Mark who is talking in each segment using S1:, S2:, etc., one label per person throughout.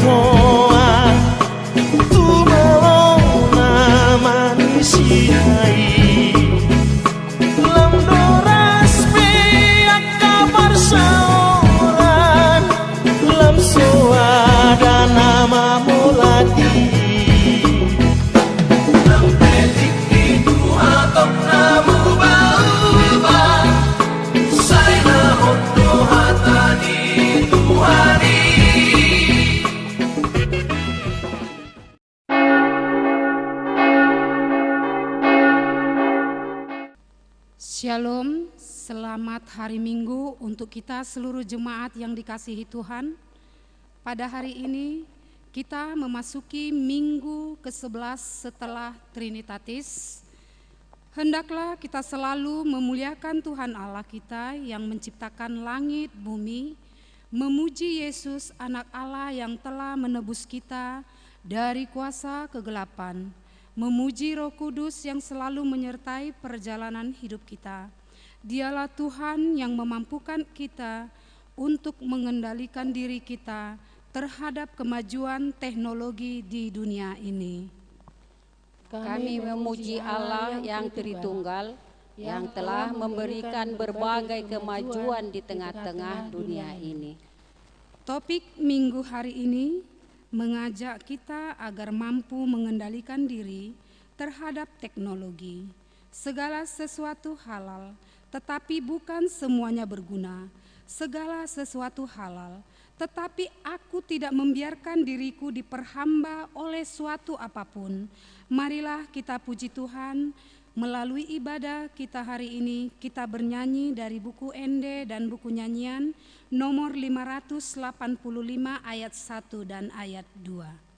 S1: toa tu mona manisiai lam doras pe kabar sauran lam soa dan nama mulati lam petik itu atok namu bauba sai na hotto hatani tuhani.
S2: Shalom, selamat hari Minggu untuk kita seluruh jemaat yang dikasihi Tuhan. Pada hari ini kita memasuki minggu ke-11 setelah Trinitatis. Hendaklah kita selalu memuliakan Tuhan Allah kita yang menciptakan langit, bumi, memuji Yesus anak Allah yang telah menebus kita dari kuasa kegelapan, memuji Roh Kudus yang selalu menyertai perjalanan hidup kita. Dialah Tuhan yang memampukan kita untuk mengendalikan diri kita terhadap kemajuan teknologi di dunia ini.
S3: Kami memuji Allah yang Tritunggal, yang telah memberikan berbagai kemajuan di tengah-tengah dunia ini.
S2: Topik minggu hari ini mengajak kita agar mampu mengendalikan diri terhadap teknologi. Segala sesuatu halal, tetapi bukan semuanya berguna. Segala sesuatu halal, tetapi aku tidak membiarkan diriku diperhamba oleh suatu apapun. Marilah kita puji Tuhan. Melalui ibadah kita hari ini, kita bernyanyi dari buku Ende dan buku nyanyian nomor 585 ayat 1 dan ayat 2.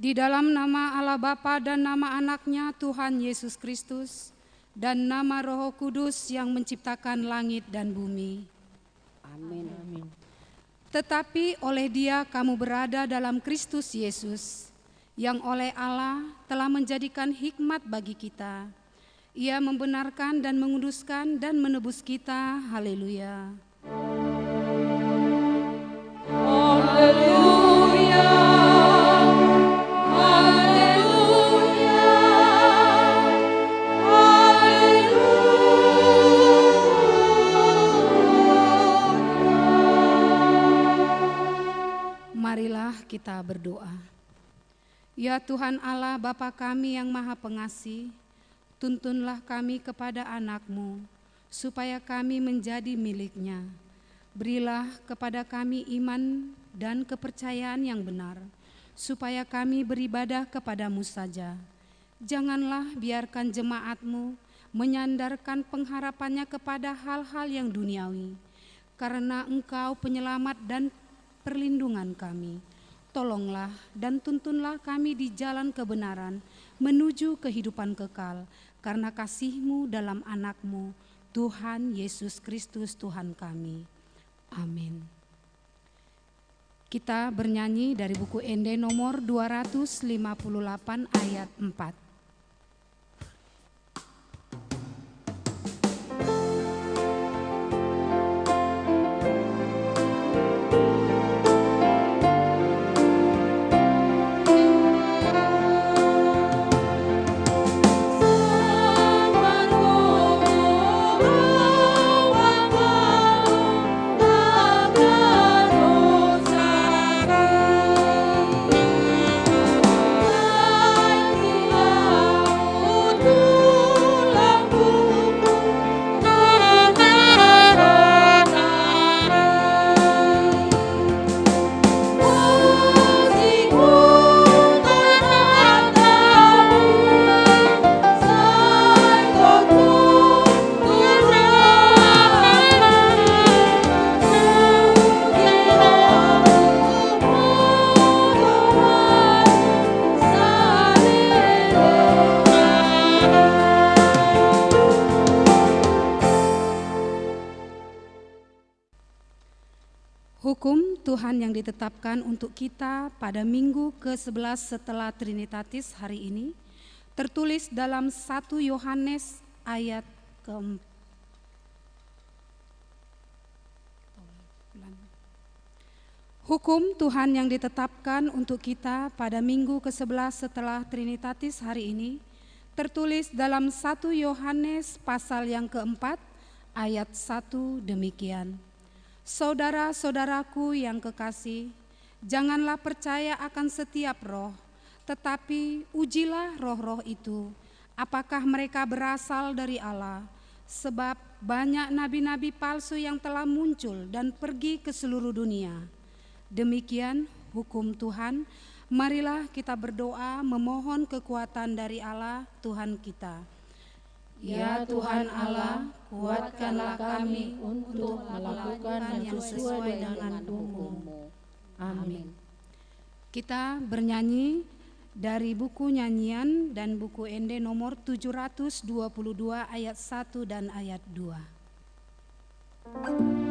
S2: Di dalam nama Allah Bapa dan nama Anaknya Tuhan Yesus Kristus dan nama Roh Kudus yang menciptakan langit dan bumi.
S3: Amin.
S2: Tetapi oleh Dia kamu berada dalam Kristus Yesus, yang oleh Allah telah menjadikan hikmat bagi kita. Ia membenarkan dan menguduskan dan menebus kita. Haleluya.
S3: Haleluya. Haleluya.
S2: Marilah kita berdoa. Ya Tuhan Allah Bapa kami yang Maha Pengasih, tuntunlah kami kepada anak-Mu, supaya kami menjadi milik-Nya. Berilah kepada kami iman dan kepercayaan yang benar, supaya kami beribadah kepada-Mu saja. Janganlah biarkan jemaat-Mu menyandarkan pengharapannya kepada hal-hal yang duniawi, karena Engkau penyelamat dan perlindungan kami. Tolonglah dan tuntunlah kami di jalan kebenaran menuju kehidupan kekal, karena kasih-Mu dalam anak-Mu, Tuhan Yesus Kristus Tuhan kami. Amin. Kita bernyanyi dari buku Ende nomor 258 ayat 4. Hukum Tuhan yang ditetapkan untuk kita pada minggu ke-11 setelah Trinitatis hari ini tertulis dalam 1 Yohanes ayat ke-4. Hukum Tuhan yang ditetapkan untuk kita pada minggu ke-11 setelah Trinitatis hari ini tertulis dalam 1 Yohanes pasal yang ke-4 ayat 1 demikian. Saudara-saudaraku yang kekasih, janganlah percaya akan setiap roh, tetapi ujilah roh-roh itu, apakah mereka berasal dari Allah, sebab banyak nabi-nabi palsu yang telah muncul dan pergi ke seluruh dunia. Demikian hukum Tuhan. Marilah kita berdoa memohon kekuatan dari Allah Tuhan kita. Ya Tuhan Allah, kuatkanlah kami untuk melakukan yang sesuai dengan hukum-Mu. Amin. Kita bernyanyi dari buku nyanyian dan buku Ende nomor 722 ayat 1 dan ayat 2.
S3: Oh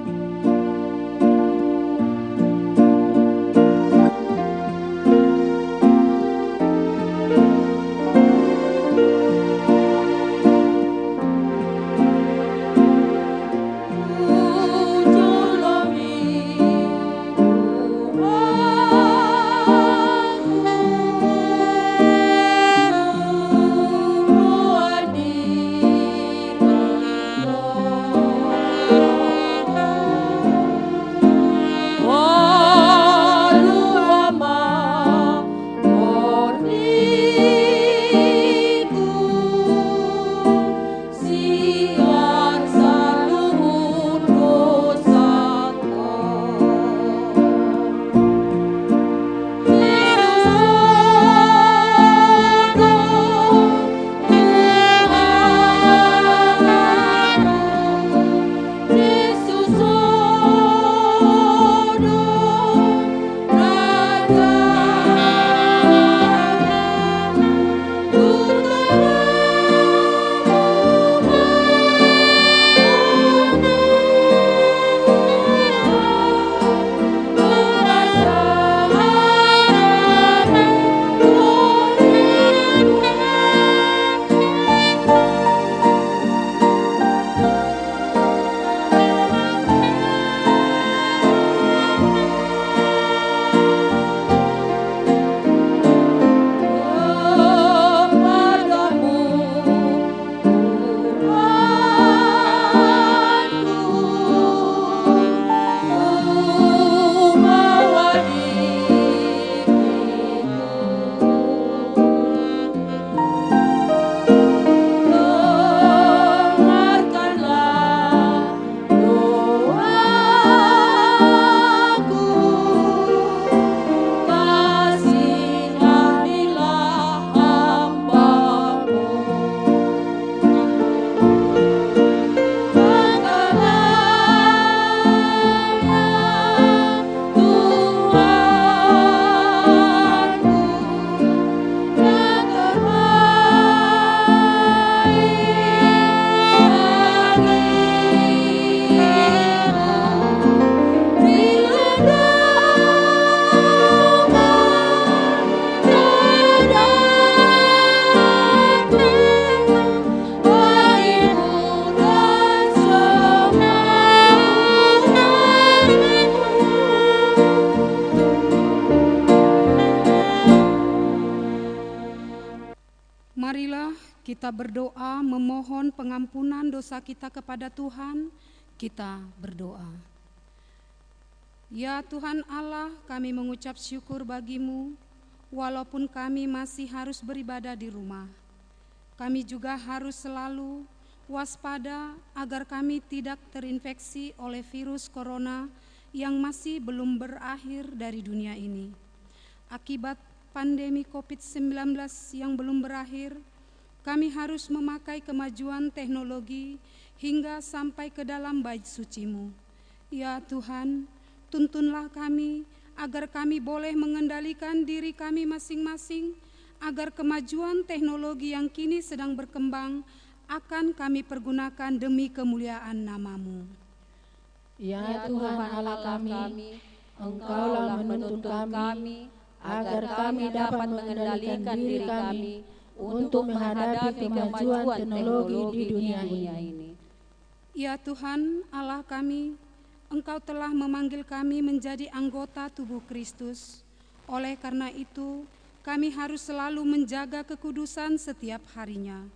S2: Marilah kita berdoa memohon pengampunan dosa kita kepada Tuhan. Kita berdoa. Ya Tuhan Allah, kami mengucap syukur bagi-Mu, walaupun kami masih harus beribadah di rumah. Kami juga harus selalu waspada agar kami tidak terinfeksi oleh virus corona yang masih belum berakhir dari dunia ini. Akibat pandemi COVID-19 yang belum berakhir, kami harus memakai kemajuan teknologi hingga sampai ke dalam bait suci-Mu. Ya Tuhan, tuntunlah kami agar kami boleh mengendalikan diri kami masing-masing, agar kemajuan teknologi yang kini sedang berkembang akan kami pergunakan demi kemuliaan nama-Mu.
S3: Ya Tuhan Allah kami, Engkaulah menuntun kami agar kami dapat mengendalikan diri kami untuk menghadapi kemajuan teknologi di dunia ini.
S2: Ya Tuhan Allah kami, Engkau telah memanggil kami menjadi anggota tubuh Kristus. Oleh karena itu, kami harus selalu menjaga kekudusan setiap harinya.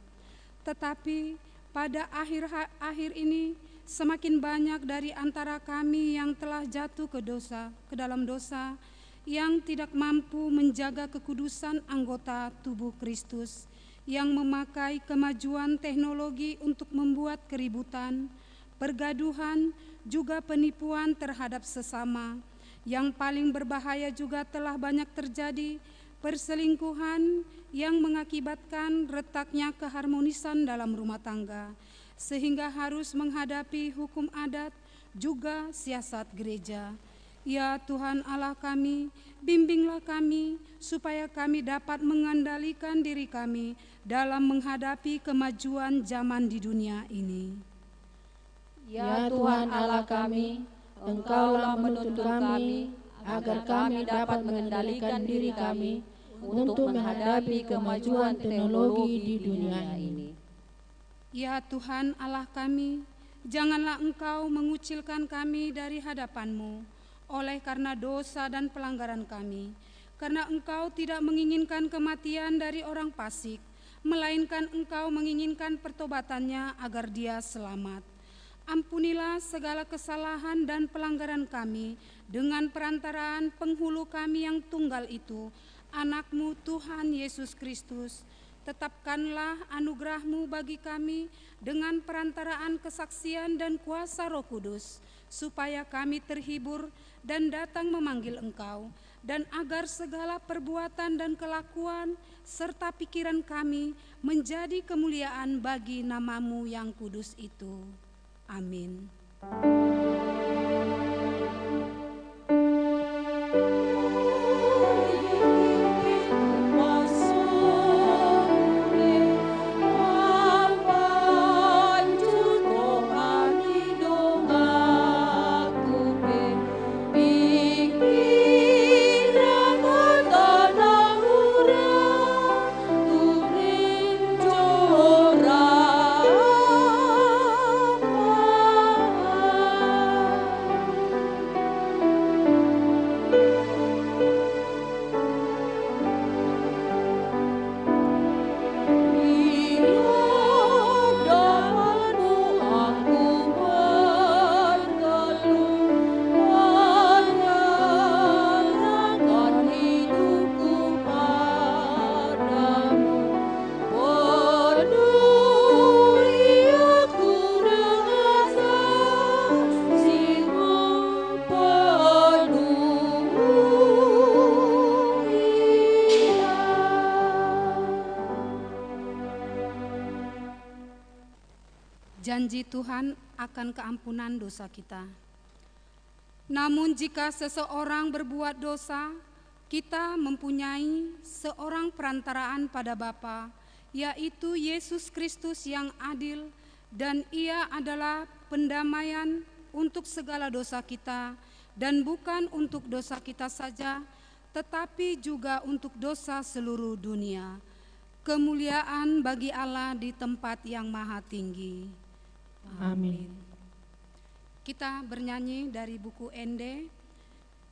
S2: Tetapi pada akhir ini, semakin banyak dari antara kami yang telah jatuh ke dalam dosa, yang tidak mampu menjaga kekudusan anggota tubuh Kristus, yang memakai kemajuan teknologi untuk membuat keributan, pergaduhan, juga penipuan terhadap sesama. Yang paling berbahaya juga telah banyak terjadi perselingkuhan yang mengakibatkan retaknya keharmonisan dalam rumah tangga, sehingga harus menghadapi hukum adat juga siasat gereja. Ya Tuhan Allah kami, bimbinglah kami supaya kami dapat mengendalikan diri kami dalam menghadapi kemajuan zaman di dunia ini.
S3: Ya Tuhan Allah kami, Engkaulah menuntun kami agar kami dapat mengendalikan diri kami untuk menghadapi kemajuan teknologi di dunia ini.
S2: Ya Tuhan Allah kami, janganlah Engkau mengucilkan kami dari hadapan-Mu oleh karena dosa dan pelanggaran kami, karena Engkau tidak menginginkan kematian dari orang fasik, melainkan Engkau menginginkan pertobatannya agar dia selamat. Ampunilah segala kesalahan dan pelanggaran kami dengan perantaraan penghulu kami yang tunggal itu, Anak-Mu Tuhan Yesus Kristus. Tetapkanlah anugerah-Mu bagi kami dengan perantaraan kesaksian dan kuasa Roh Kudus, supaya kami terhibur dan datang memanggil Engkau, dan agar segala perbuatan dan kelakuan serta pikiran kami menjadi kemuliaan bagi nama-Mu yang kudus itu. Amin. Janji Tuhan akan keampunan dosa kita. Namun jika seseorang berbuat dosa, kita mempunyai seorang perantaraan pada Bapa, yaitu Yesus Kristus yang adil, dan Ia adalah pendamaian untuk segala dosa kita, dan bukan untuk dosa kita saja, tetapi juga untuk dosa seluruh dunia. Kemuliaan bagi Allah di tempat yang maha tinggi.
S3: Amin.
S2: Kita bernyanyi dari buku Ende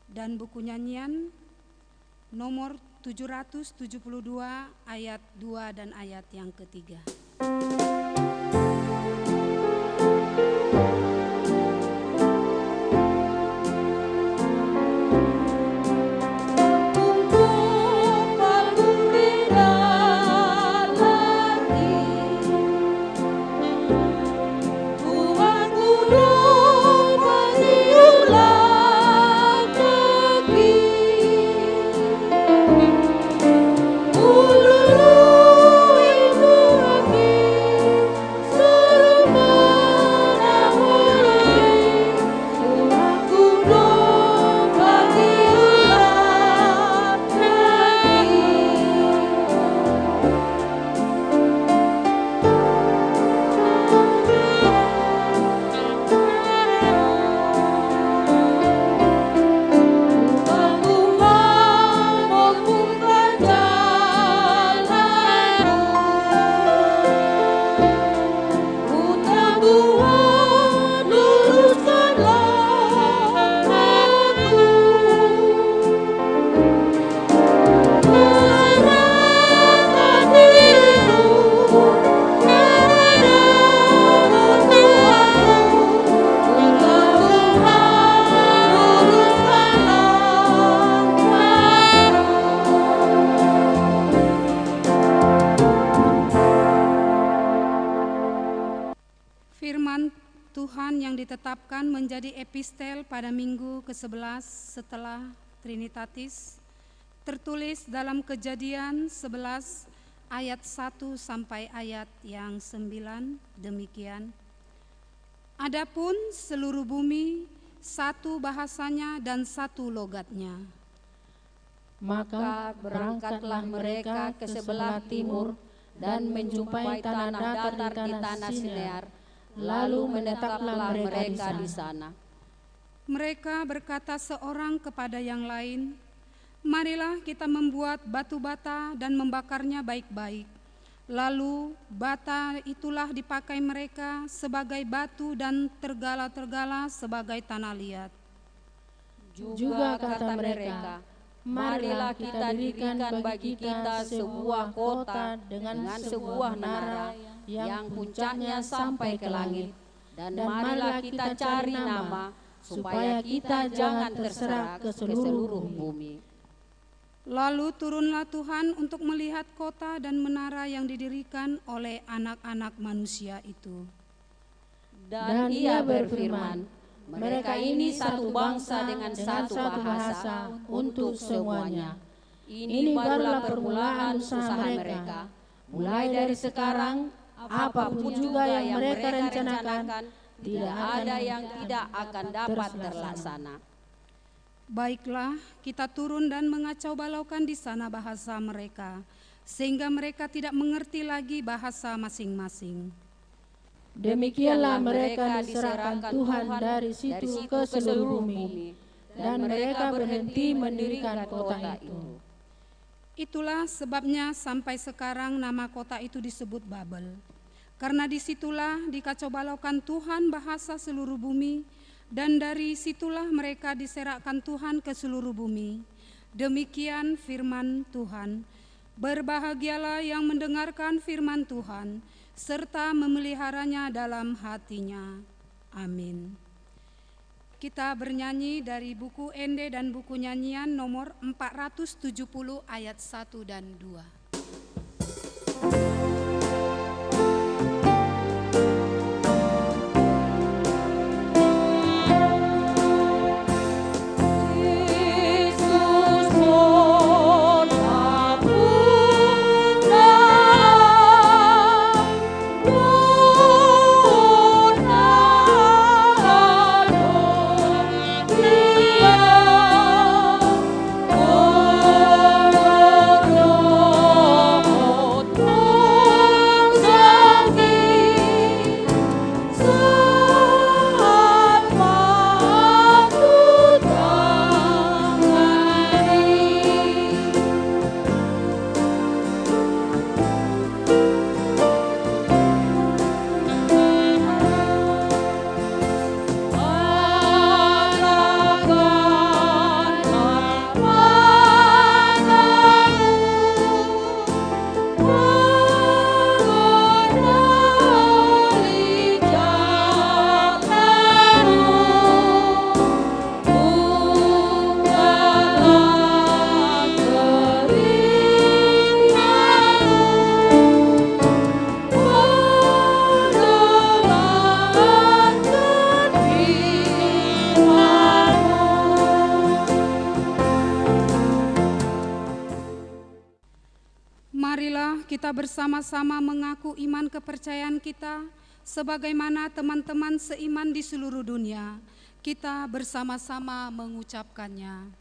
S2: dan buku nyanyian nomor 772 ayat 2 dan ayat yang ketiga. Firman Tuhan yang ditetapkan menjadi epistel pada minggu ke-11 setelah Trinitatis tertulis dalam Kejadian 11 ayat 1 sampai ayat yang 9 demikian. Adapun seluruh bumi satu bahasanya dan satu logatnya.
S3: Maka berangkatlah mereka ke sebelah timur dan menjumpai tanah datar di tanah Sinear. Lalu menetaplah mereka di sana.
S2: Mereka berkata seorang kepada yang lain, marilah kita membuat batu bata dan membakarnya baik-baik. Lalu bata itulah dipakai mereka sebagai batu dan tergala-tergala sebagai tanah liat.
S3: Juga kata mereka, marilah kita dirikan bagi kita sebuah kota dengan sebuah menara yang puncaknya sampai ke langit, dan marilah kita cari nama supaya kita jangan terserak ke seluruh bumi.
S2: Lalu turunlah Tuhan untuk melihat kota dan menara yang didirikan oleh anak-anak manusia itu.
S3: Dan ia berfirman, mereka ini satu bangsa dengan satu bahasa untuk semuanya. Ini barulah permulaan usaha mereka. Mulai dari sekarang, apapun juga yang mereka rencanakan, tidak ada yang tidak akan dapat terlaksana.
S2: Baiklah, kita turun dan mengacau balaukan di sana bahasa mereka, sehingga mereka tidak mengerti lagi bahasa masing-masing.
S3: Demikianlah mereka diserahkan Tuhan dari situ ke seluruh bumi, dan mereka berhenti mendirikan kota itu.
S2: Itulah sebabnya sampai sekarang nama kota itu disebut Babel. Karena disitulah dikacaubalaukan Tuhan bahasa seluruh bumi, dan dari situlah mereka diserakkan Tuhan ke seluruh bumi. Demikian firman Tuhan. Berbahagialah yang mendengarkan firman Tuhan, serta memeliharanya dalam hatinya. Amin. Kita bernyanyi dari buku Ende dan buku nyanyian nomor 470 ayat 1 dan 2.
S3: Oh
S2: Marilah kita bersama-sama mengaku iman kepercayaan kita sebagaimana teman-teman seiman di seluruh dunia. Kita bersama-sama mengucapkannya.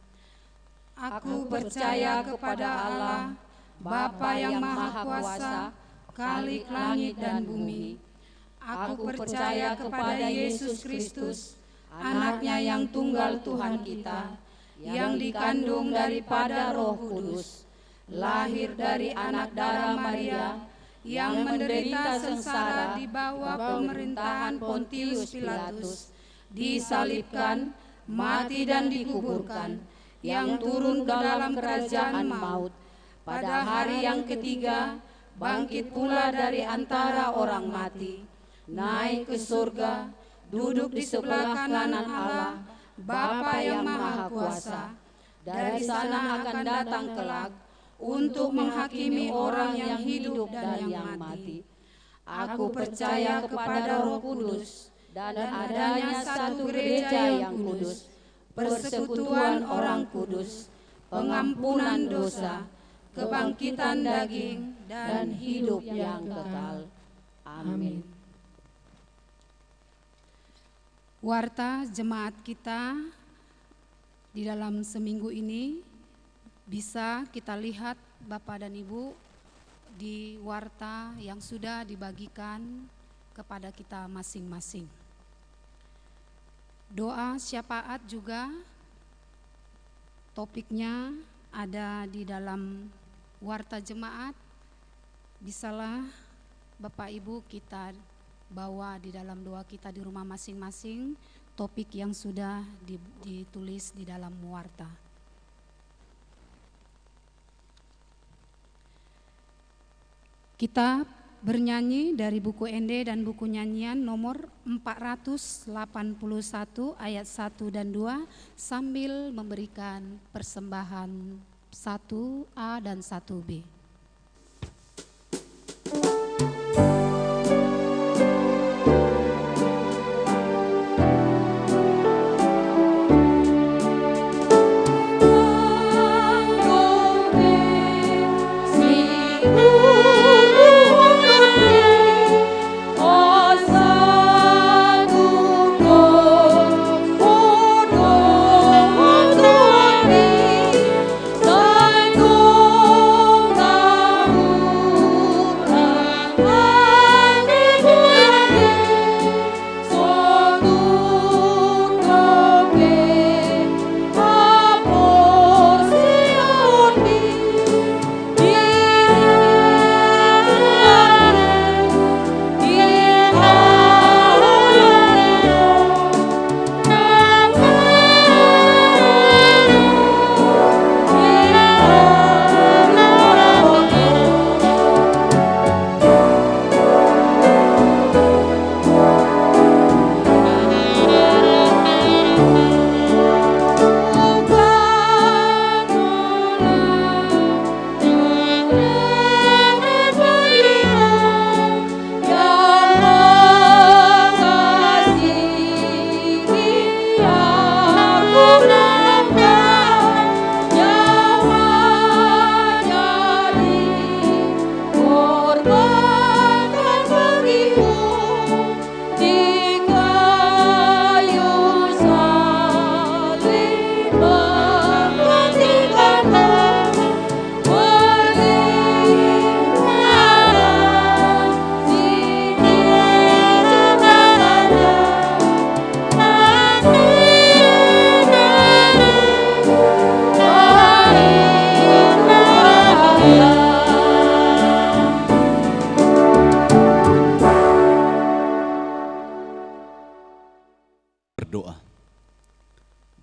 S2: Aku percaya kepada Allah, Bapa yang Maha Kuasa, Khalik langit dan bumi. Aku percaya kepada Yesus Kristus, Anaknya yang tunggal Tuhan kita, yang dikandung daripada Roh Kudus, lahir dari anak darah Maria, yang menderita sengsara di bawah pemerintahan Pontius Pilatus, disalibkan, mati dan dikuburkan, yang turun ke dalam kerajaan maut. Pada hari yang ketiga, bangkit pula dari antara orang mati, naik ke surga, duduk di sebelah kanan Allah, Bapa yang Maha Kuasa. Dari sana akan datang kelak untuk menghakimi orang yang hidup dan yang mati. Aku percaya kepada Roh Kudus dan adanya satu gereja yang kudus, persekutuan orang kudus, pengampunan dosa, kebangkitan daging, dan hidup yang kekal. Amin. Warta jemaat kita di dalam seminggu ini bisa kita lihat Bapak dan Ibu di warta yang sudah dibagikan kepada kita masing-masing. Doa syafaat juga topiknya ada di dalam warta jemaat. Bisalah Bapak Ibu kita bawa di dalam doa kita di rumah masing-masing topik yang sudah ditulis di dalam warta. Kita bernyanyi dari buku Ende dan buku nyanyian nomor 481 ayat 1 dan 2 sambil memberikan persembahan 1A dan 1B.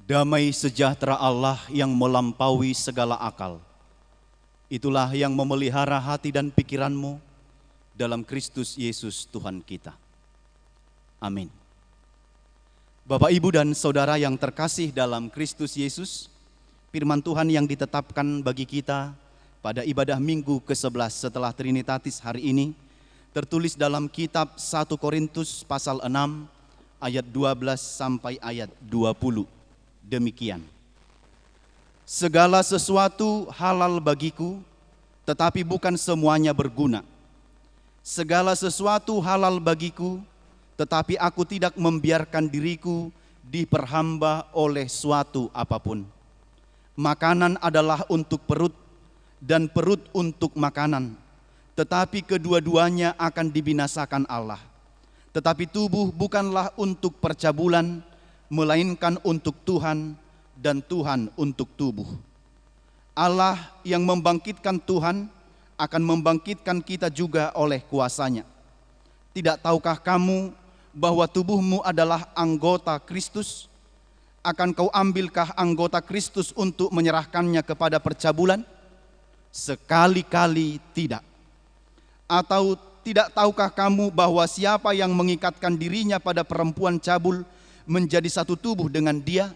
S4: Damai sejahtera Allah yang melampaui segala akal, itulah yang memelihara hati dan pikiranmu dalam Kristus Yesus Tuhan kita. Amin. Bapak, Ibu, dan Saudara yang terkasih dalam Kristus Yesus, firman Tuhan yang ditetapkan bagi kita pada ibadah Minggu ke-11 setelah Trinitatis hari ini tertulis dalam kitab 1 Korintus pasal 6 ayat 12 sampai ayat 20. Demikian, segala sesuatu halal bagiku, tetapi bukan semuanya berguna. Segala sesuatu halal bagiku, tetapi aku tidak membiarkan diriku diperhamba oleh suatu apapun. Makanan adalah untuk perut dan perut untuk makanan, tetapi kedua-duanya akan dibinasakan Allah. Tetapi tubuh bukanlah untuk percabulan, melainkan untuk Tuhan, dan Tuhan untuk tubuh. Allah yang membangkitkan Tuhan akan membangkitkan kita juga oleh kuasanya. Tidak tahukah kamu bahwa tubuhmu adalah anggota Kristus? Akan kau ambilkah anggota Kristus untuk menyerahkannya kepada percabulan? Sekali-kali tidak. Atau tidak tahukah kamu bahwa siapa yang mengikatkan dirinya pada perempuan cabul menjadi satu tubuh dengan dia?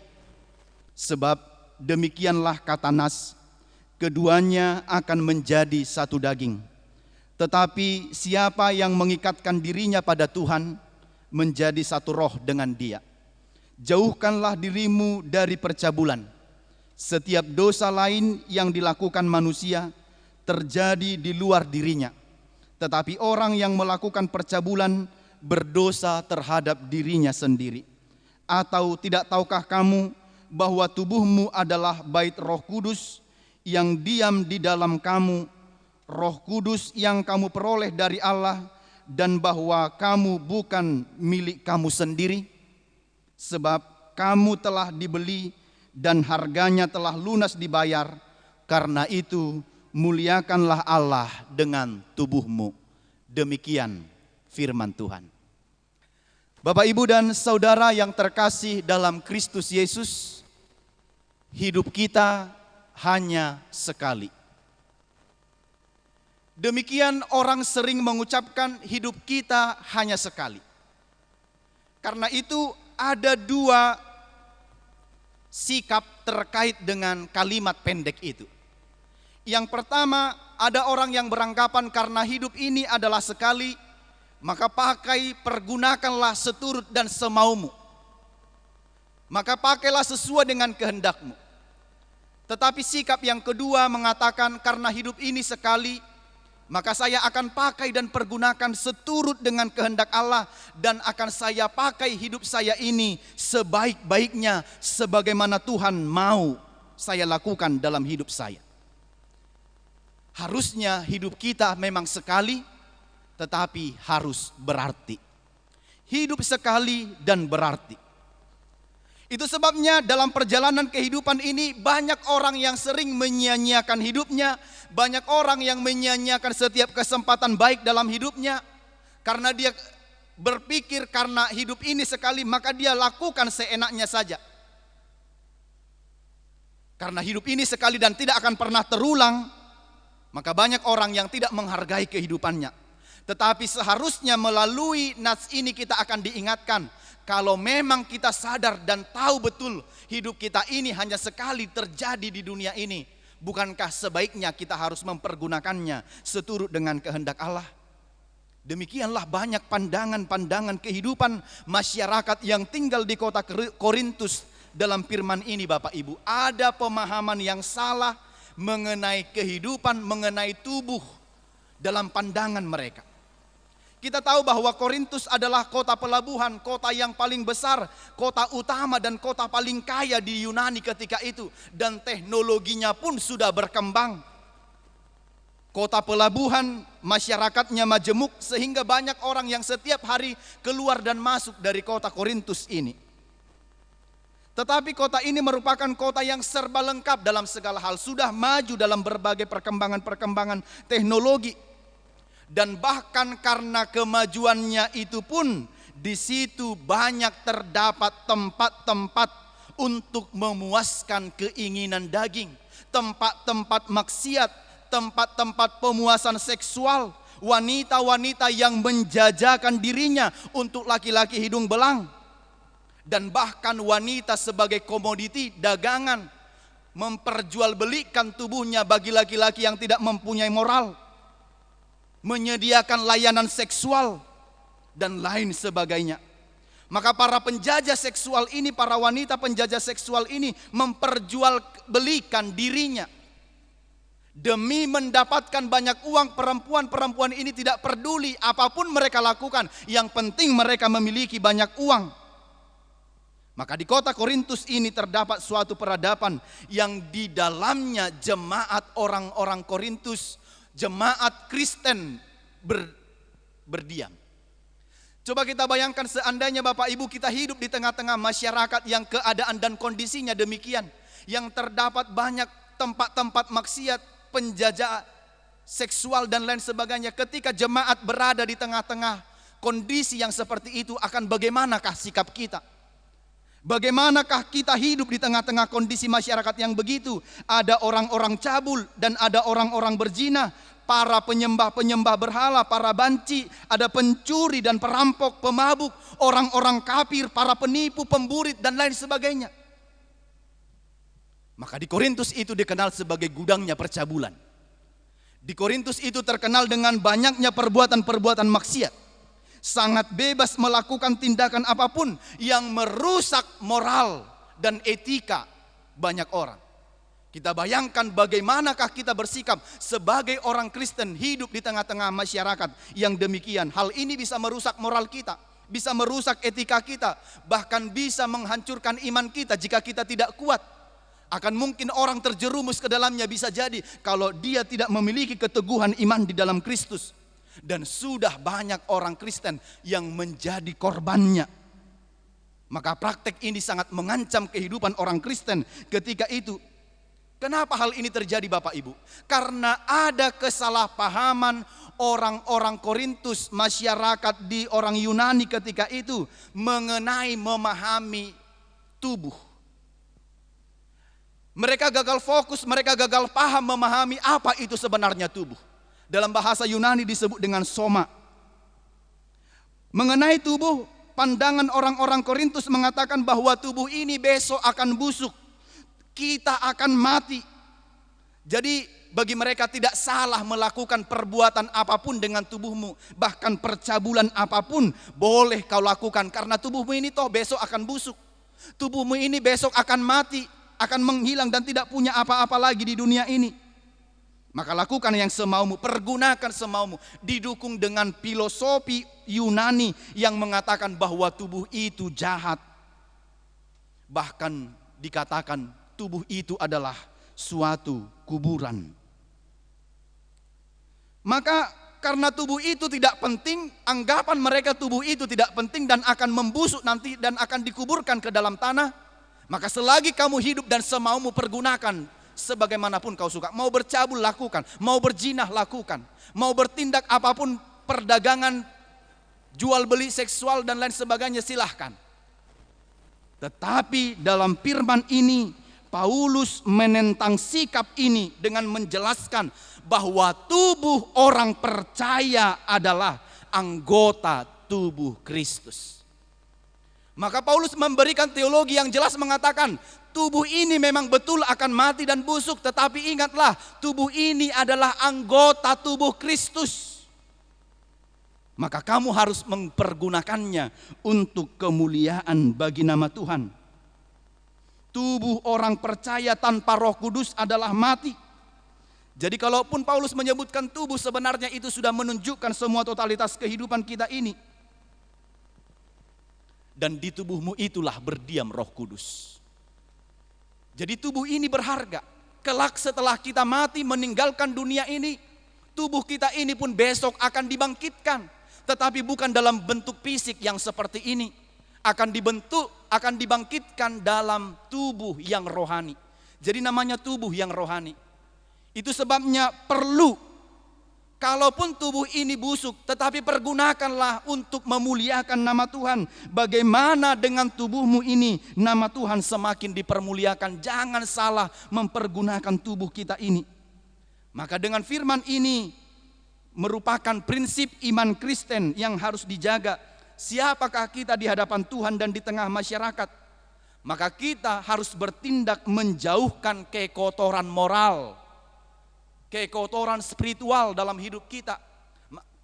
S4: Sebab demikianlah kata Nas, keduanya akan menjadi satu daging. Tetapi siapa yang mengikatkan dirinya pada Tuhan menjadi satu roh dengan dia. Jauhkanlah dirimu dari percabulan. Setiap dosa lain yang dilakukan manusia terjadi di luar dirinya. Tetapi orang yang melakukan percabulan berdosa terhadap dirinya sendiri. Atau tidak tahukah kamu bahwa tubuhmu adalah bait Roh Kudus yang diam di dalam kamu, Roh Kudus yang kamu peroleh dari Allah, dan bahwa kamu bukan milik kamu sendiri, sebab kamu telah dibeli dan harganya telah lunas dibayar. Karena itu muliakanlah Allah dengan tubuhmu. Demikian firman Tuhan. Bapak, Ibu, dan saudara yang terkasih dalam Kristus Yesus, hidup kita hanya sekali. Demikian orang sering mengucapkan hidup kita hanya sekali. Karena itu ada dua sikap terkait dengan kalimat pendek itu. Yang pertama, ada orang yang beranggapan karena hidup ini adalah sekali, maka pergunakanlah seturut dan semaumu. Maka pakailah sesuai dengan kehendakmu. Tetapi sikap yang kedua mengatakan karena hidup ini sekali, maka saya akan pakai dan pergunakan seturut dengan kehendak Allah, dan akan saya pakai hidup saya ini sebaik-baiknya sebagaimana Tuhan mau saya lakukan dalam hidup saya. Harusnya hidup kita memang sekali, tetapi harus berarti. Hidup sekali dan berarti. Itu sebabnya dalam perjalanan kehidupan ini banyak orang yang sering menyia-nyiakan hidupnya, banyak orang yang menyia-nyiakan setiap kesempatan baik dalam hidupnya, karena dia berpikir karena hidup ini sekali maka dia lakukan seenaknya saja. Karena hidup ini sekali dan tidak akan pernah terulang, maka banyak orang yang tidak menghargai kehidupannya. Tetapi seharusnya melalui nas ini kita akan diingatkan, kalau memang kita sadar dan tahu betul hidup kita ini hanya sekali terjadi di dunia ini, bukankah sebaiknya kita harus mempergunakannya seturut dengan kehendak Allah? Demikianlah banyak pandangan-pandangan kehidupan masyarakat yang tinggal di kota Korintus dalam firman ini, Bapak Ibu. Ada pemahaman yang salah mengenai kehidupan, mengenai tubuh dalam pandangan mereka. Kita tahu bahwa Korintus adalah kota pelabuhan, kota yang paling besar, kota utama dan kota paling kaya di Yunani ketika itu. Dan teknologinya pun sudah berkembang. Kota pelabuhan, masyarakatnya majemuk sehingga banyak orang yang setiap hari keluar dan masuk dari kota Korintus ini. Tetapi kota ini merupakan kota yang serba lengkap dalam segala hal. Sudah maju dalam berbagai perkembangan teknologi. Dan bahkan karena kemajuannya itu pun di situ banyak terdapat tempat-tempat untuk memuaskan keinginan daging, tempat-tempat maksiat, tempat-tempat pemuasan seksual, wanita-wanita yang menjajakan dirinya untuk laki-laki hidung belang, dan bahkan wanita sebagai komoditi dagangan, memperjualbelikan tubuhnya bagi laki-laki yang tidak mempunyai moral, menyediakan layanan seksual dan lain sebagainya. Maka para penjajah seksual ini, para wanita penjajah seksual ini memperjualbelikan dirinya Demi mendapatkan banyak uang, perempuan-perempuan ini tidak peduli apapun mereka lakukan. Yang penting mereka memiliki banyak uang. Maka di kota Korintus ini terdapat suatu peradaban yang di dalamnya jemaat orang-orang Korintus, jemaat Kristen berdiam. Coba kita bayangkan seandainya Bapak Ibu kita hidup di tengah-tengah masyarakat yang keadaan dan kondisinya demikian. Yang terdapat banyak tempat-tempat maksiat, penjajah seksual dan lain sebagainya. Ketika jemaat berada di tengah-tengah kondisi yang seperti itu, akan bagaimanakah sikap kita? Bagaimanakah kita hidup di tengah-tengah kondisi masyarakat yang begitu? Ada orang-orang cabul dan ada orang-orang berzina, para penyembah-penyembah berhala, para banci, ada pencuri dan perampok, pemabuk, orang-orang kafir, para penipu, pemburit dan lain sebagainya. Maka di Korintus itu dikenal sebagai gudangnya percabulan. Di Korintus itu terkenal dengan banyaknya perbuatan-perbuatan maksiat. Sangat bebas melakukan tindakan apapun yang merusak moral dan etika banyak orang. Kita bayangkan bagaimanakah kita bersikap sebagai orang Kristen hidup di tengah-tengah masyarakat yang demikian. Hal ini bisa merusak moral kita, bisa merusak etika kita, bahkan bisa menghancurkan iman kita jika kita tidak kuat. Akan mungkin orang terjerumus ke dalamnya bisa jadi kalau dia tidak memiliki keteguhan iman di dalam Kristus. Dan sudah banyak orang Kristen yang menjadi korbannya. Maka praktek ini sangat mengancam kehidupan orang Kristen ketika itu. Kenapa hal ini terjadi Bapak Ibu? Karena ada kesalahpahaman orang-orang Korintus, masyarakat di orang Yunani ketika itu mengenai memahami tubuh. Mereka gagal fokus, mereka gagal paham memahami apa itu sebenarnya tubuh. Dalam bahasa Yunani disebut dengan soma. Mengenai tubuh, pandangan orang-orang Korintus mengatakan bahwa tubuh ini besok akan busuk. Kita akan mati. Jadi bagi mereka tidak salah melakukan perbuatan apapun dengan tubuhmu. Bahkan percabulan apapun boleh kau lakukan. Karena tubuhmu ini toh besok akan busuk. Tubuhmu ini besok akan mati, akan menghilang dan tidak punya apa-apa lagi di dunia ini. Maka lakukan yang semaumu, pergunakan semaumu. Didukung dengan filosofi Yunani yang mengatakan bahwa tubuh itu jahat. Bahkan dikatakan tubuh itu adalah suatu kuburan. Maka karena tubuh itu tidak penting, anggapan mereka tubuh itu tidak penting dan akan membusuk nanti dan akan dikuburkan ke dalam tanah. Maka selagi kamu hidup dan semaumu pergunakan sebagaimanapun kau suka. Mau bercabul lakukan, mau berzinah lakukan, mau bertindak apapun perdagangan, jual beli seksual dan lain sebagainya silahkan. Tetapi dalam firman ini Paulus menentang sikap ini dengan menjelaskan bahwa tubuh orang percaya adalah anggota tubuh Kristus. Maka Paulus memberikan teologi yang jelas mengatakan tubuh ini memang betul akan mati dan busuk, tetapi ingatlah tubuh ini adalah anggota tubuh Kristus. Maka kamu harus mempergunakannya untuk kemuliaan bagi nama Tuhan. Tubuh orang percaya tanpa Roh Kudus adalah mati. Jadi kalaupun Paulus menyebutkan tubuh, sebenarnya itu sudah menunjukkan semua totalitas kehidupan kita ini. Dan di tubuhmu itulah berdiam Roh Kudus. Jadi tubuh ini berharga. Kelak setelah kita mati meninggalkan dunia ini, tubuh kita ini pun besok akan dibangkitkan. Tetapi bukan dalam bentuk fisik yang seperti ini. Akan dibangkitkan dalam tubuh yang rohani. Jadi namanya tubuh yang rohani. Itu sebabnya perlu, kalaupun tubuh ini busuk, tetapi pergunakanlah untuk memuliakan nama Tuhan. Bagaimana dengan tubuhmu ini, nama Tuhan semakin dipermuliakan. Jangan salah mempergunakan tubuh kita ini. Maka dengan firman ini merupakan prinsip iman Kristen yang harus dijaga. Siapakah kita di hadapan Tuhan dan di tengah masyarakat? Maka kita harus bertindak menjauhkan kekotoran moral, kekotoran spiritual dalam hidup kita.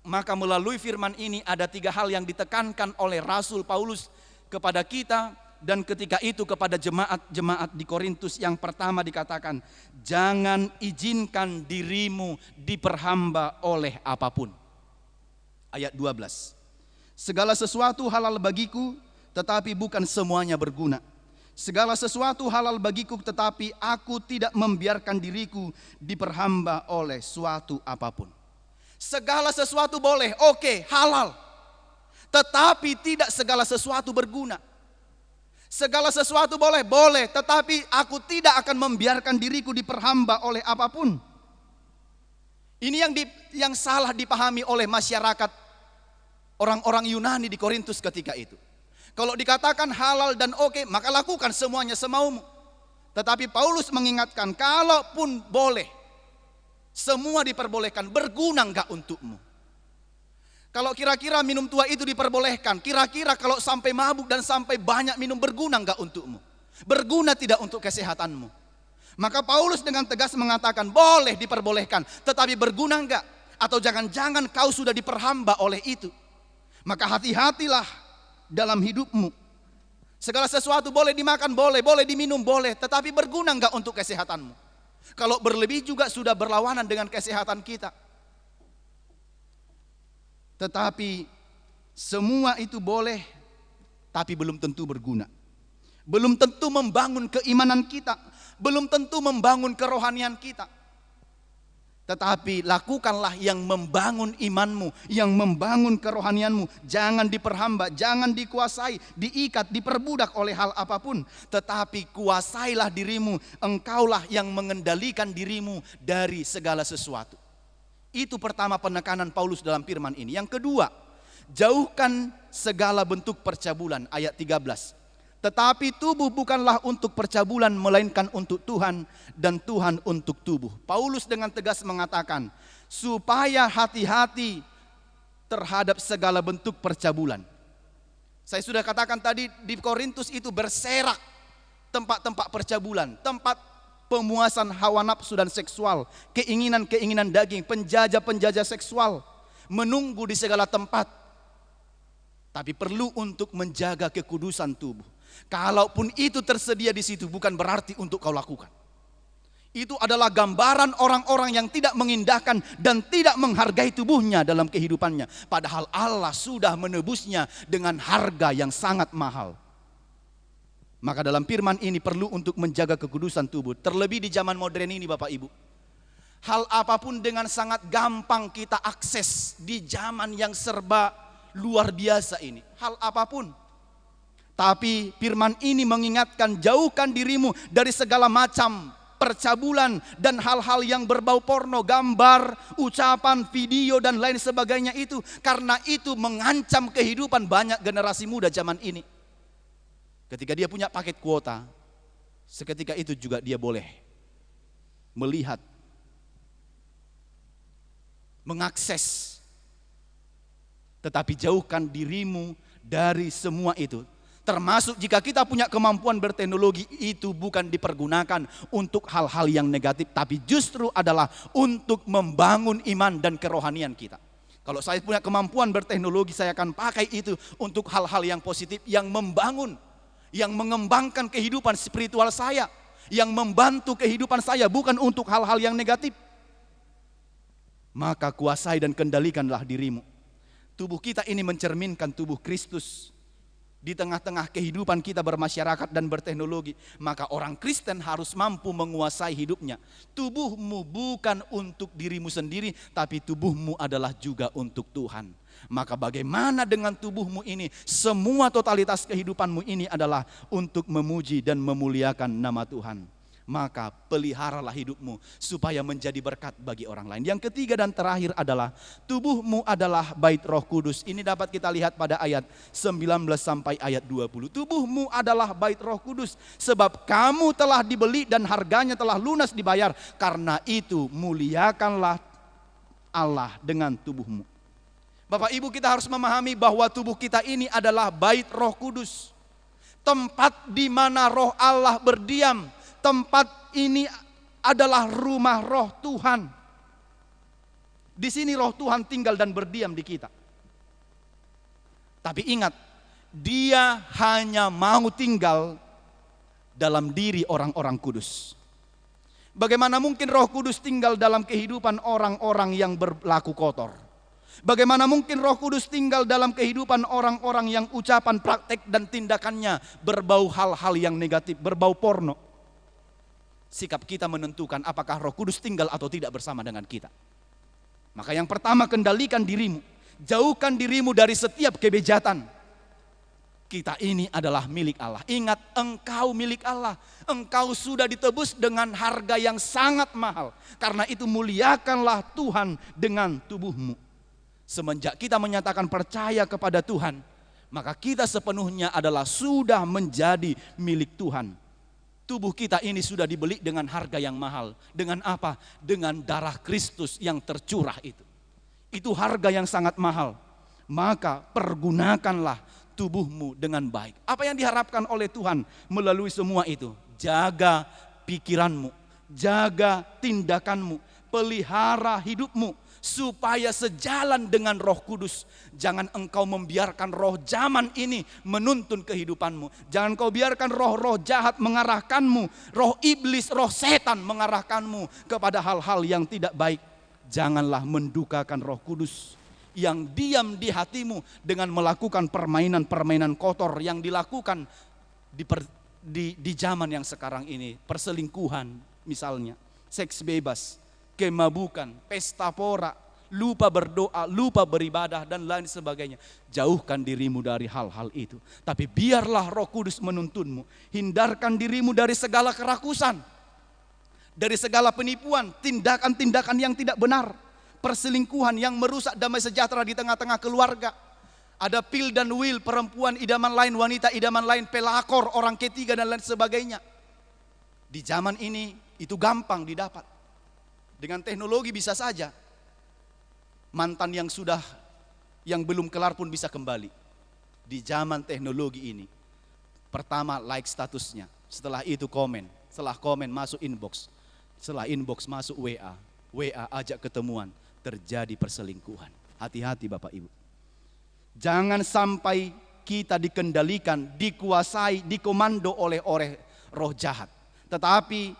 S4: Maka melalui firman ini ada 3 hal yang ditekankan oleh Rasul Paulus kepada kita.
S5: Dan ketika itu kepada jemaat-jemaat di Korintus yang pertama dikatakan, jangan izinkan dirimu diperhamba oleh apapun. Ayat 12. Segala sesuatu halal bagiku, tetapi bukan semuanya berguna. Segala sesuatu halal bagiku, tetapi aku tidak membiarkan diriku diperhamba oleh suatu apapun. Segala sesuatu boleh, oke, halal. Tetapi tidak segala sesuatu berguna. Segala sesuatu boleh, tetapi aku tidak akan membiarkan diriku diperhamba oleh apapun. Ini yang salah dipahami oleh masyarakat orang-orang Yunani di Korintus ketika itu. Kalau dikatakan halal dan oke, maka lakukan semuanya semaumu. Tetapi Paulus mengingatkan, kalaupun boleh, semua diperbolehkan, berguna enggak untukmu? Kalau kira-kira minum tua itu diperbolehkan, kira-kira kalau sampai mabuk dan sampai banyak minum, berguna enggak untukmu? Berguna tidak untuk kesehatanmu? Maka Paulus dengan tegas mengatakan, boleh diperbolehkan, tetapi berguna enggak? Atau jangan-jangan kau sudah diperhamba oleh itu? Maka hati-hatilah dalam hidupmu. Segala sesuatu boleh dimakan, boleh diminum, boleh, tetapi berguna enggak untuk kesehatanmu? Kalau berlebih juga sudah berlawanan dengan kesehatan kita. Tetapi semua itu boleh, tapi belum tentu berguna. Belum tentu membangun keimanan kita, belum tentu membangun kerohanian kita. Tetapi lakukanlah yang membangun imanmu, yang membangun kerohanianmu. Jangan diperhamba, jangan dikuasai, diikat, diperbudak oleh hal apapun. Tetapi kuasailah dirimu, engkaulah yang mengendalikan dirimu dari segala sesuatu. Itu pertama penekanan Paulus dalam firman ini. Yang kedua, jauhkan segala bentuk percabulan, ayat 13. Tetapi tubuh bukanlah untuk percabulan, melainkan untuk Tuhan, dan Tuhan untuk tubuh. Paulus dengan tegas mengatakan, supaya hati-hati terhadap segala bentuk percabulan. Saya sudah katakan tadi, di Korintus itu berserak tempat-tempat percabulan, tempat pemuasan hawa nafsu dan seksual, keinginan-keinginan daging, penjajah-penjajah seksual, menunggu di segala tempat. Tapi perlu untuk menjaga kekudusan tubuh. Kalaupun itu tersedia di situ, bukan berarti untuk kau lakukan. Itu adalah gambaran orang-orang yang tidak mengindahkan dan tidak menghargai tubuhnya dalam kehidupannya. Padahal Allah sudah menebusnya dengan harga yang sangat mahal. Maka dalam firman ini perlu untuk menjaga kekudusan tubuh. Terlebih di zaman modern ini Bapak Ibu. Hal apapun dengan sangat gampang kita akses di zaman yang serba luar biasa ini. Hal apapun. Tapi firman ini mengingatkan, jauhkan dirimu dari segala macam percabulan dan hal-hal yang berbau porno, gambar, ucapan, video dan lain sebagainya itu. Karena itu mengancam kehidupan banyak generasi muda zaman ini. Ketika dia punya paket kuota, seketika itu juga dia boleh melihat, mengakses. Tetapi jauhkan dirimu dari semua itu. Termasuk jika kita punya kemampuan berteknologi, itu bukan dipergunakan untuk hal-hal yang negatif, tapi justru adalah untuk membangun iman dan kerohanian kita. Kalau saya punya kemampuan berteknologi, saya akan pakai itu untuk hal-hal yang positif, yang membangun, yang mengembangkan kehidupan spiritual saya, yang membantu kehidupan saya, bukan untuk hal-hal yang negatif. Maka kuasai dan kendalikanlah dirimu. Tubuh kita ini mencerminkan tubuh Kristus. Di tengah-tengah kehidupan kita bermasyarakat dan berteknologi, maka orang Kristen harus mampu menguasai hidupnya. Tubuhmu bukan untuk dirimu sendiri, tapi tubuhmu adalah juga untuk Tuhan. Maka bagaimana dengan tubuhmu ini? Semua totalitas kehidupanmu ini adalah untuk memuji dan memuliakan nama Tuhan. Maka peliharalah hidupmu supaya menjadi berkat bagi orang lain. Yang ketiga dan terakhir adalah tubuhmu adalah bait Roh Kudus. Ini dapat kita lihat pada ayat 19 sampai ayat 20. Tubuhmu adalah bait Roh Kudus, sebab kamu telah dibeli dan harganya telah lunas dibayar. Karena itu muliakanlah Allah dengan tubuhmu. Bapak Ibu, kita harus memahami bahwa tubuh kita ini adalah bait Roh Kudus. Tempat di mana Roh Allah berdiam. Tempat ini adalah rumah Roh Tuhan. Di sini Roh Tuhan tinggal dan berdiam di kita. Tapi ingat, Dia hanya mau tinggal dalam diri orang-orang kudus. Bagaimana mungkin Roh Kudus tinggal dalam kehidupan orang-orang yang berlaku kotor? Bagaimana mungkin Roh Kudus tinggal dalam kehidupan orang-orang yang ucapan, praktek, dan tindakannya berbau hal-hal yang negatif, berbau porno? Sikap kita menentukan apakah Roh Kudus tinggal atau tidak bersama dengan kita. Maka yang pertama, kendalikan dirimu. Jauhkan dirimu dari setiap kebejatan. Kita ini adalah milik Allah. Ingat, engkau milik Allah. Engkau sudah ditebus dengan harga yang sangat mahal. Karena itu muliakanlah Tuhan dengan tubuhmu. Semenjak kita menyatakan percaya kepada Tuhan, maka kita sepenuhnya adalah sudah menjadi milik Tuhan. Tubuh kita ini sudah dibeli dengan harga yang mahal. Dengan apa? Dengan darah Kristus yang tercurah itu. Itu harga yang sangat mahal. Maka pergunakanlah tubuhmu dengan baik. Apa yang diharapkan oleh Tuhan melalui semua itu? Jaga pikiranmu, jaga tindakanmu, pelihara hidupmu supaya sejalan dengan Roh Kudus. Jangan engkau membiarkan roh zaman ini menuntun kehidupanmu. Jangan kau biarkan roh-roh jahat mengarahkanmu, roh iblis, roh setan mengarahkanmu kepada hal-hal yang tidak baik. Janganlah mendukakan Roh Kudus yang diam di hatimu dengan melakukan permainan-permainan kotor yang dilakukan di zaman yang sekarang ini. Perselingkuhan misalnya, seks bebas, kemabukan, pesta pora, lupa berdoa, lupa beribadah, dan lain sebagainya. Jauhkan dirimu dari hal-hal itu. Tapi biarlah Roh Kudus menuntunmu. Hindarkan dirimu dari segala kerakusan, dari segala penipuan, tindakan-tindakan yang tidak benar. Perselingkuhan yang merusak damai sejahtera di tengah-tengah keluarga. Ada pil dan wil, perempuan idaman lain, wanita idaman lain, pelakor, orang ketiga, dan lain sebagainya. Di zaman ini itu gampang didapat. Dengan teknologi bisa saja. Mantan yang belum kelar pun bisa kembali. Di zaman teknologi ini. Pertama like statusnya, setelah itu komen, setelah komen masuk inbox, setelah inbox masuk WA ajak ketemuan. Terjadi perselingkuhan. Hati-hati Bapak Ibu. Jangan sampai kita dikendalikan, dikuasai, dikomando oleh roh jahat. Tetapi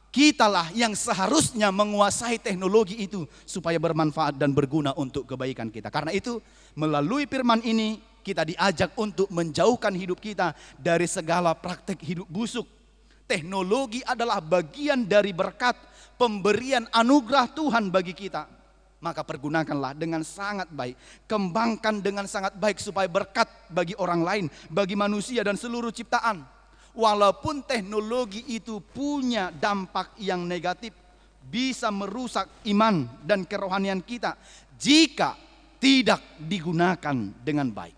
S5: kitalah yang seharusnya menguasai teknologi itu supaya bermanfaat dan berguna untuk kebaikan kita. Karena itu melalui firman ini kita diajak untuk menjauhkan hidup kita dari segala praktek hidup busuk. Teknologi adalah bagian dari berkat pemberian anugerah Tuhan bagi kita. Maka pergunakanlah dengan sangat baik. Kembangkan dengan sangat baik supaya berkat bagi orang lain, bagi manusia dan seluruh ciptaan. Walaupun teknologi itu punya dampak yang negatif, bisa merusak iman dan kerohanian kita jika tidak digunakan dengan baik.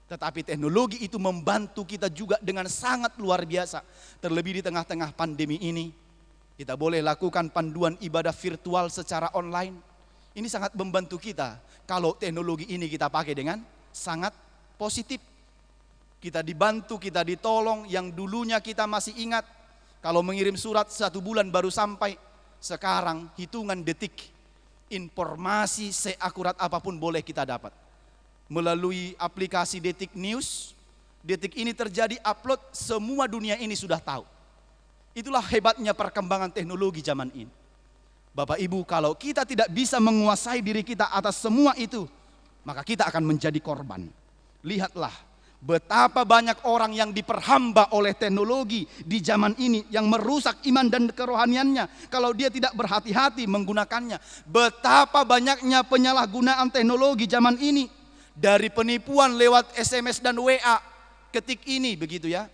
S5: Tetapi teknologi itu membantu kita juga dengan sangat luar biasa. Terlebih di tengah-tengah pandemi ini, kita boleh lakukan panduan ibadah virtual secara online. Ini sangat membantu kita kalau teknologi ini kita pakai dengan sangat positif. Kita dibantu, kita ditolong. Yang dulunya kita masih ingat kalau mengirim surat 1 bulan baru sampai. Sekarang hitungan detik, informasi seakurat apapun boleh kita dapat. Melalui aplikasi Detik News, detik ini terjadi upload, semua dunia ini sudah tahu. Itulah hebatnya perkembangan teknologi zaman ini. Bapak Ibu, kalau kita tidak bisa menguasai diri kita atas semua itu, maka kita akan menjadi korban. Lihatlah betapa banyak orang yang diperhamba oleh teknologi di zaman ini yang merusak iman dan kerohaniannya kalau dia tidak berhati-hati menggunakannya. Betapa banyaknya penyalahgunaan teknologi zaman ini, dari penipuan lewat SMS dan WA, ketik ini begitu ya.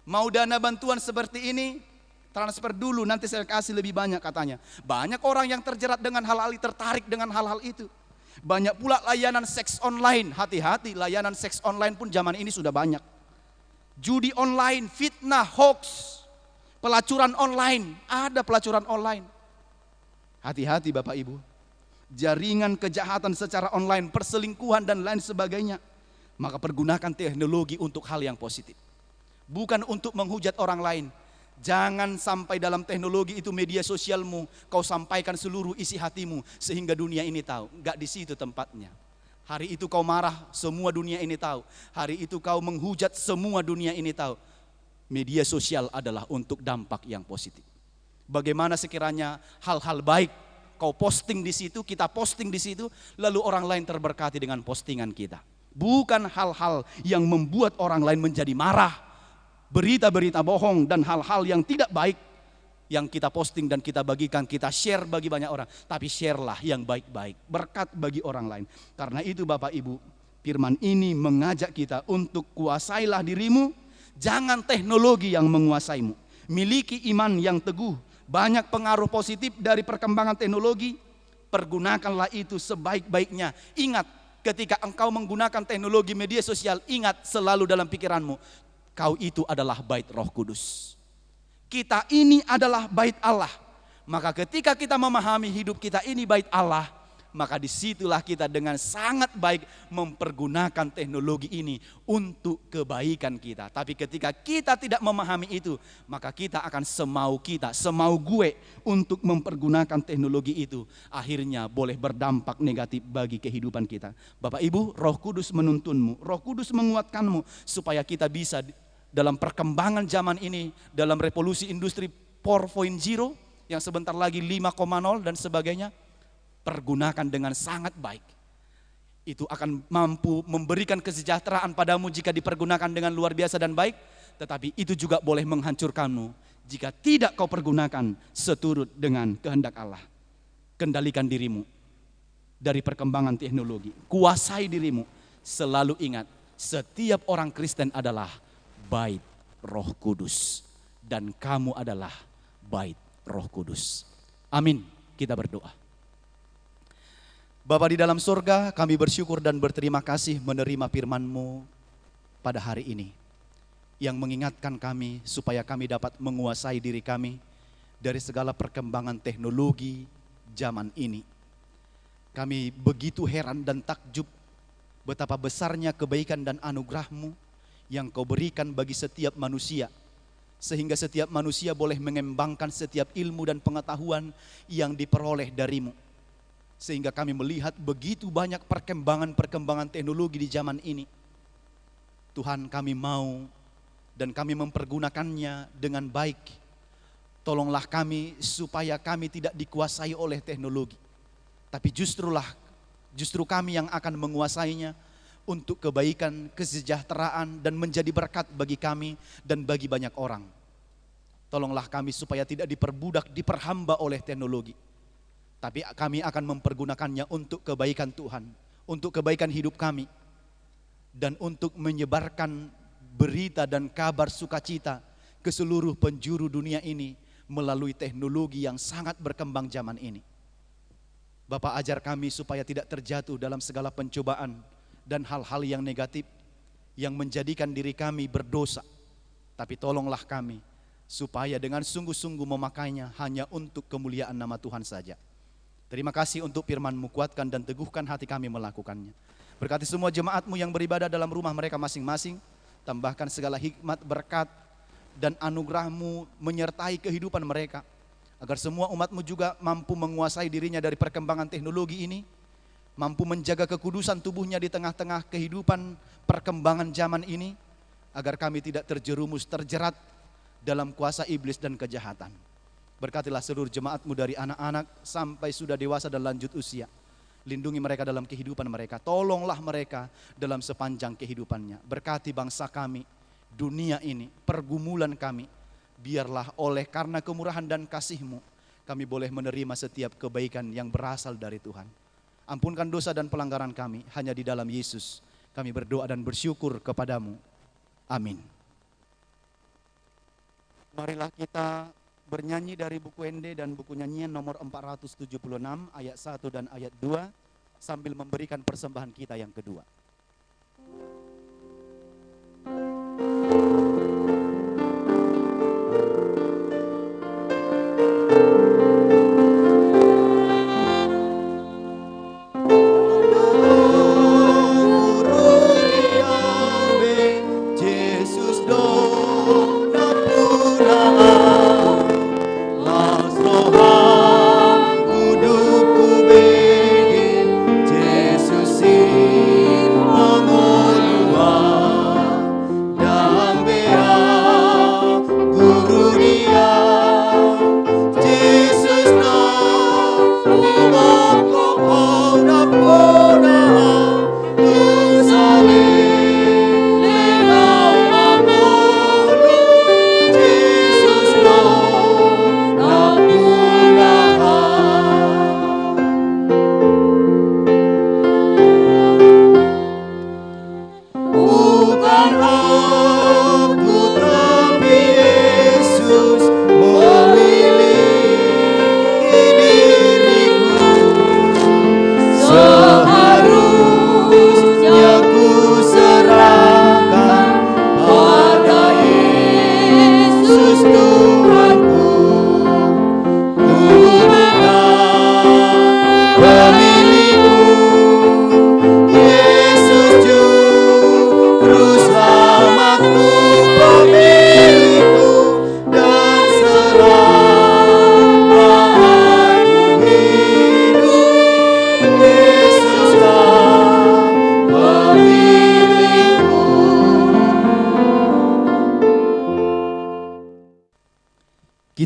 S5: Mau dana bantuan seperti ini, transfer dulu, nanti saya kasih lebih banyak katanya. Banyak orang yang terjerat dengan hal-hal, tertarik dengan hal-hal itu. Banyak pula layanan seks online. Hati-hati, layanan seks online pun zaman ini sudah banyak. Judi online, fitnah, hoax, pelacuran online. Ada pelacuran online. Hati-hati Bapak Ibu. Jaringan kejahatan secara online, perselingkuhan dan lain sebagainya. Maka pergunakan teknologi untuk hal yang positif. Bukan untuk menghujat orang lain. Jangan sampai dalam teknologi itu media sosialmu kau sampaikan seluruh isi hatimu sehingga dunia ini tahu. Enggak di situ tempatnya. Hari itu kau marah, semua dunia ini tahu. Hari itu kau menghujat, semua dunia ini tahu. Media sosial adalah untuk dampak yang positif. Bagaimana sekiranya hal-hal baik kau posting di situ, kita posting di situ, lalu orang lain terberkati dengan postingan kita. Bukan hal-hal yang membuat orang lain menjadi marah, berita-berita bohong dan hal-hal yang tidak baik yang kita posting dan kita bagikan, kita share bagi banyak orang. Tapi sharelah yang baik-baik, berkat bagi orang lain. Karena itu Bapak Ibu, firman ini mengajak kita untuk kuasailah dirimu, jangan teknologi yang menguasaimu. Miliki iman yang teguh. Banyak pengaruh positif dari perkembangan teknologi, pergunakanlah itu sebaik-baiknya. Ingat, ketika engkau menggunakan teknologi media sosial, ingat selalu dalam pikiranmu, kau itu adalah bait Roh Kudus. Kita ini adalah bait Allah. Maka ketika kita memahami hidup kita ini bait Allah, maka disitulah kita dengan sangat baik mempergunakan teknologi ini untuk kebaikan kita. Tapi ketika kita tidak memahami itu, maka kita akan semau kita, semau gue untuk mempergunakan teknologi itu. Akhirnya boleh berdampak negatif bagi kehidupan kita. Bapak Ibu, Roh Kudus menuntunmu, Roh Kudus menguatkanmu supaya kita bisa dalam perkembangan zaman ini, dalam revolusi industri 4.0 yang sebentar lagi 5.0 dan sebagainya, pergunakan dengan sangat baik. Itu akan mampu memberikan kesejahteraan padamu jika dipergunakan dengan luar biasa dan baik. Tetapi itu juga boleh menghancurkanmu jika tidak kau pergunakan seturut dengan kehendak Allah. Kendalikan dirimu dari perkembangan teknologi. Kuasai dirimu. Selalu ingat, setiap orang Kristen adalah bait Roh Kudus. Dan kamu adalah bait Roh Kudus. Amin. Kita berdoa. Bapa di dalam surga, kami bersyukur dan berterima kasih menerima firman-Mu pada hari ini. Yang mengingatkan kami supaya kami dapat menguasai diri kami dari segala perkembangan teknologi zaman ini. Kami begitu heran dan takjub betapa besarnya kebaikan dan anugerah-Mu yang Kau berikan bagi setiap manusia. Sehingga setiap manusia boleh mengembangkan setiap ilmu dan pengetahuan yang diperoleh dari-Mu. Sehingga kami melihat begitu banyak perkembangan teknologi di zaman ini. Tuhan, kami mau dan kami mempergunakannya dengan baik. Tolonglah kami supaya kami tidak dikuasai oleh teknologi. Tapi justru kami yang akan menguasainya untuk kebaikan, kesejahteraan dan menjadi berkat bagi kami dan bagi banyak orang. Tolonglah kami supaya tidak diperbudak, diperhamba oleh teknologi. Tapi kami akan mempergunakannya untuk kebaikan Tuhan, untuk kebaikan hidup kami, dan untuk menyebarkan berita dan kabar sukacita ke seluruh penjuru dunia ini melalui teknologi yang sangat berkembang zaman ini. Bapa, ajar kami supaya tidak terjatuh dalam segala pencobaan dan hal-hal yang negatif yang menjadikan diri kami berdosa. Tapi tolonglah kami supaya dengan sungguh-sungguh memakainya hanya untuk kemuliaan nama Tuhan saja. Terima kasih untuk firman-Mu, kuatkan dan teguhkan hati kami melakukannya. Berkati semua jemaat-Mu yang beribadah dalam rumah mereka masing-masing. Tambahkan segala hikmat, berkat, dan anugerah-Mu menyertai kehidupan mereka. Agar semua umat-Mu juga mampu menguasai dirinya dari perkembangan teknologi ini. Mampu menjaga kekudusan tubuhnya di tengah-tengah kehidupan perkembangan zaman ini. Agar kami tidak terjerumus, terjerat dalam kuasa iblis dan kejahatan. Berkatilah seluruh jemaat-Mu dari anak-anak sampai sudah dewasa dan lanjut usia. Lindungi mereka dalam kehidupan mereka. Tolonglah mereka dalam sepanjang kehidupannya. Berkati bangsa kami, dunia ini, pergumulan kami. Biarlah oleh karena kemurahan dan kasih-Mu, kami boleh menerima setiap kebaikan yang berasal dari Tuhan. Ampunkan dosa dan pelanggaran kami. Hanya di dalam Yesus kami berdoa dan bersyukur kepadamu. Amin. Marilah kita bernyanyi dari buku Ende dan buku nyanyian nomor 476 ayat 1 dan ayat 2 sambil memberikan persembahan kita yang kedua.
S1: See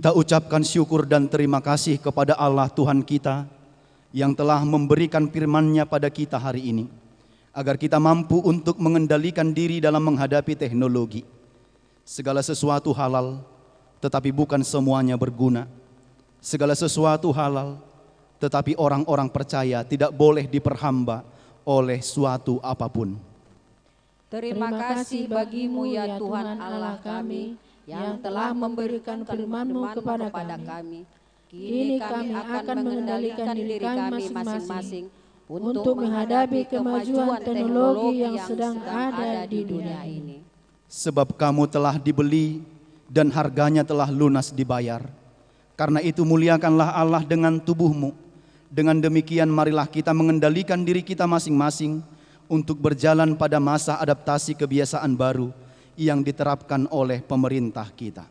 S4: Kita ucapkan syukur dan terima kasih kepada Allah Tuhan kita yang telah memberikan firman-Nya pada kita hari ini, agar kita mampu untuk mengendalikan diri dalam menghadapi teknologi. Segala sesuatu halal, tetapi bukan semuanya berguna. Segala sesuatu halal, tetapi orang-orang percaya tidak boleh diperhamba oleh suatu apapun.
S3: Terima kasih bagimu ya Tuhan Allah kami, yang telah memberikan firman-Mu kepada kami. Kini kami akan mengendalikan diri kami masing-masing untuk menghadapi kemajuan teknologi yang sedang ada di dunia ini.
S4: Sebab kamu telah dibeli dan harganya telah lunas dibayar. Karena itu muliakanlah Allah dengan tubuhmu. Dengan demikian marilah kita mengendalikan diri kita masing-masing untuk berjalan pada masa adaptasi kebiasaan baru yang diterapkan oleh pemerintah kita.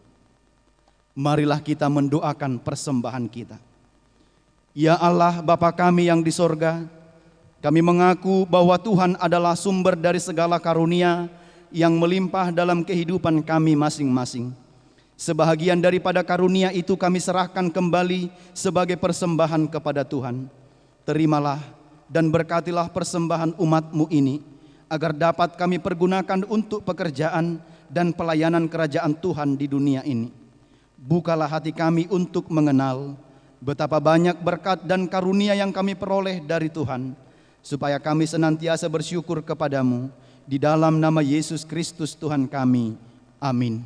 S4: Marilah kita mendoakan persembahan kita. Ya Allah Bapa kami yang di sorga, kami mengaku bahwa Tuhan adalah sumber dari segala karunia yang melimpah dalam kehidupan kami masing-masing. Sebahagian daripada karunia itu kami serahkan kembali sebagai persembahan kepada Tuhan. Terimalah dan berkatilah persembahan umat-Mu ini, agar dapat kami pergunakan untuk pekerjaan dan pelayanan kerajaan Tuhan di dunia ini. Bukalah hati kami untuk mengenal betapa banyak berkat dan karunia yang kami peroleh dari Tuhan, supaya kami senantiasa bersyukur kepadamu. Di dalam nama Yesus Kristus Tuhan kami. Amin.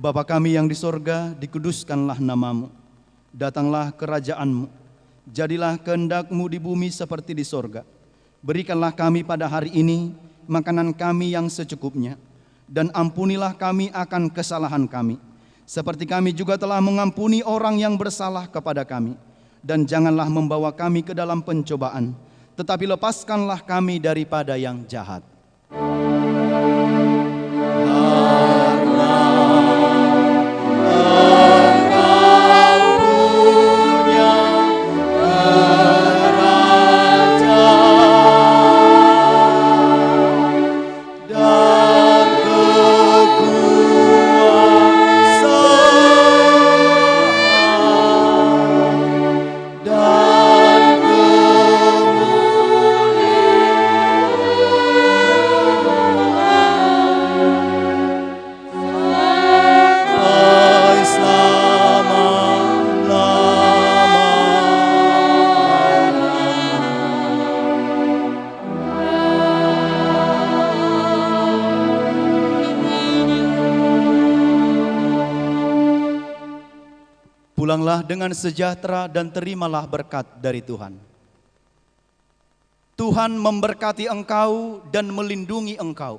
S4: Bapa kami yang di sorga, dikuduskanlah nama-Mu. Datanglah kerajaan-Mu. Jadilah kehendak-Mu di bumi seperti di sorga. Berikanlah kami pada hari ini makanan kami yang secukupnya. Dan ampunilah kami akan kesalahan kami, seperti kami juga telah mengampuni orang yang bersalah kepada kami. Dan janganlah membawa kami ke dalam pencobaan, tetapi lepaskanlah kami daripada yang jahat. Pulanglah dengan sejahtera dan terimalah berkat dari Tuhan. Tuhan memberkati engkau dan melindungi engkau.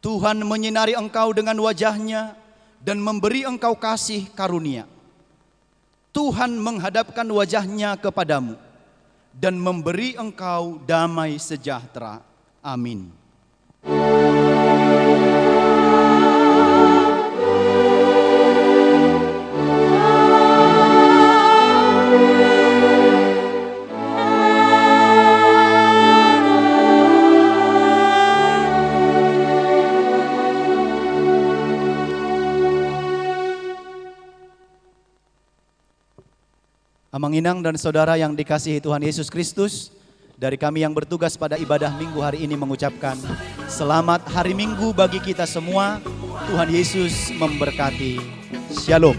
S4: Tuhan menyinari engkau dengan wajah-Nya dan memberi engkau kasih karunia. Tuhan menghadapkan wajah-Nya kepadamu dan memberi engkau damai sejahtera. Amin. Amang Inang dan saudara yang dikasihi Tuhan Yesus Kristus, dari kami yang bertugas pada ibadah Minggu hari ini mengucapkan selamat hari Minggu bagi kita semua. Tuhan Yesus memberkati. Shalom.